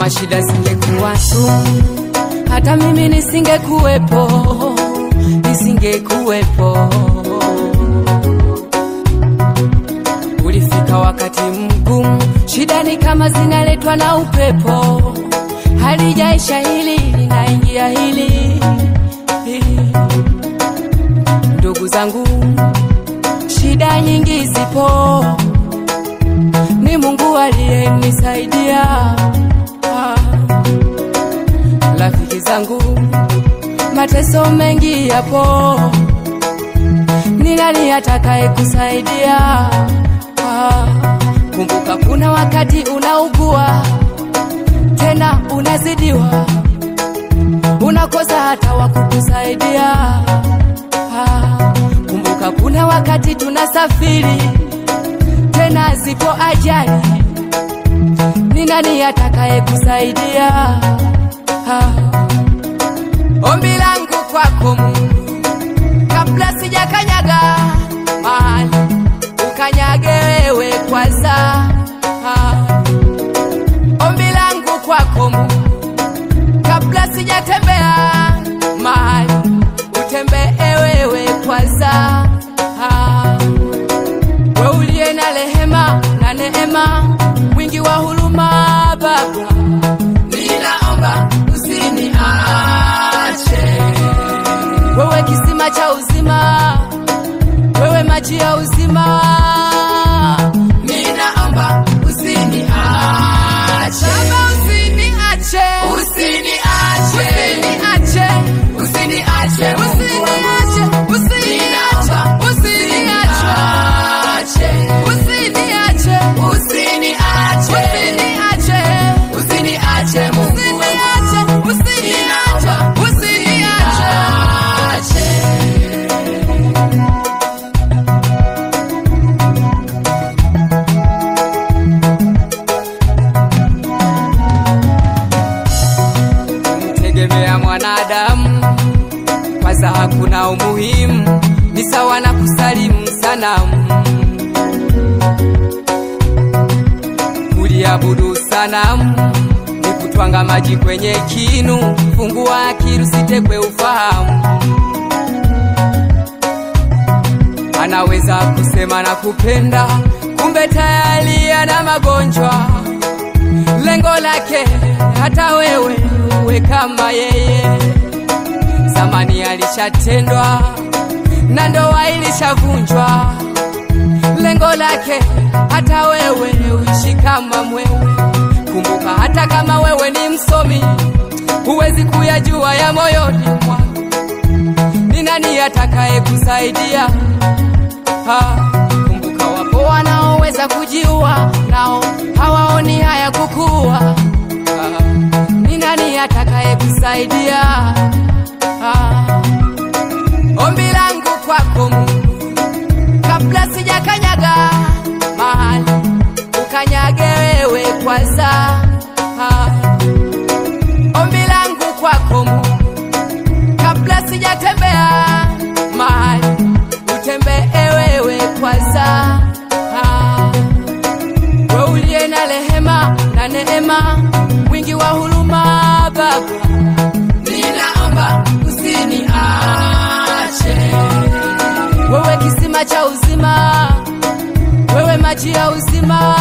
Kama shida zingekuwa sumu, hata mimi nisingekuwepo, nisingekuwepo. Ulifika wakati mgumu, shida ni kama zinaletwa na upepo. Halijaisha hili, linaingia hili. Ndugu zangu, shida nyingi zipo, ni Mungu aliyenisaidia. Rafiki zangu, mateso mengi yapo, ni nani atakaye kusaidia? Kumbuka kuna wakati unaugua, tena unazidiwa, unakosa hata wa kukusaidia. Kumbuka kuna wakati tunasafiri, tena zipo ajali, ni nani atakaye kusaidia? Ombi langu kwako Mungu, kabla sijakanyaga mahali, ukanyage wewe kwanza. Ombi langu kwako Mungu, kabla sijatembea mahali, utembee wewe kwanza. Wewe uliye na rehema na neema, mwingi wa huruma Baba, ninaomba usiniache. Wewe kisima cha uzima, wewe maji ya uzima, ninaomba usiniache. Baba usiniache, usiniache, usiniache, usiniache, usiniache, usiniache, usiniache, usiniache, usiniache, usiniache, Mungu wangu, usiniache, usiniache. Kumtegemea mwanadamu kwanza hakuna umuhimu, ni sawa na kusalimu sanamu. Kuliabudu sanamu ni kutwanga maji kwenye kinu, fungua akili usitekwe ufahamu. Anaweza kusema na kupenda, kumbe tayari ana magonjwa. Lengo lake hata wewe uwe kama yeye. Zamani alishatendwa na ndoa ilishavunjwa. Lengo lake hata wewe uishi kama mwewe. Kumbuka hata kama wewe ni msomi, huwezi kuyajua ya moyoni mwako. Ni nani atakaye kusaidia? Kumbuka wapo wanaoweza kujiua, nao hawaoni haya kukua. Ni nani atakaye kusaidia? Ombi langu kwako Mungu, kabla sijakanyaga mahali, ukanyage wewe kwanza. Ombi langu kwako Mungu, kabla sijatembea mahali, utembee wewe kwanza. Wewe uliye na rehema na neema, mwingi wa huruma Baba, ninaomba usiniache. Wewe kisima cha uzima, wewe maji ya uzima,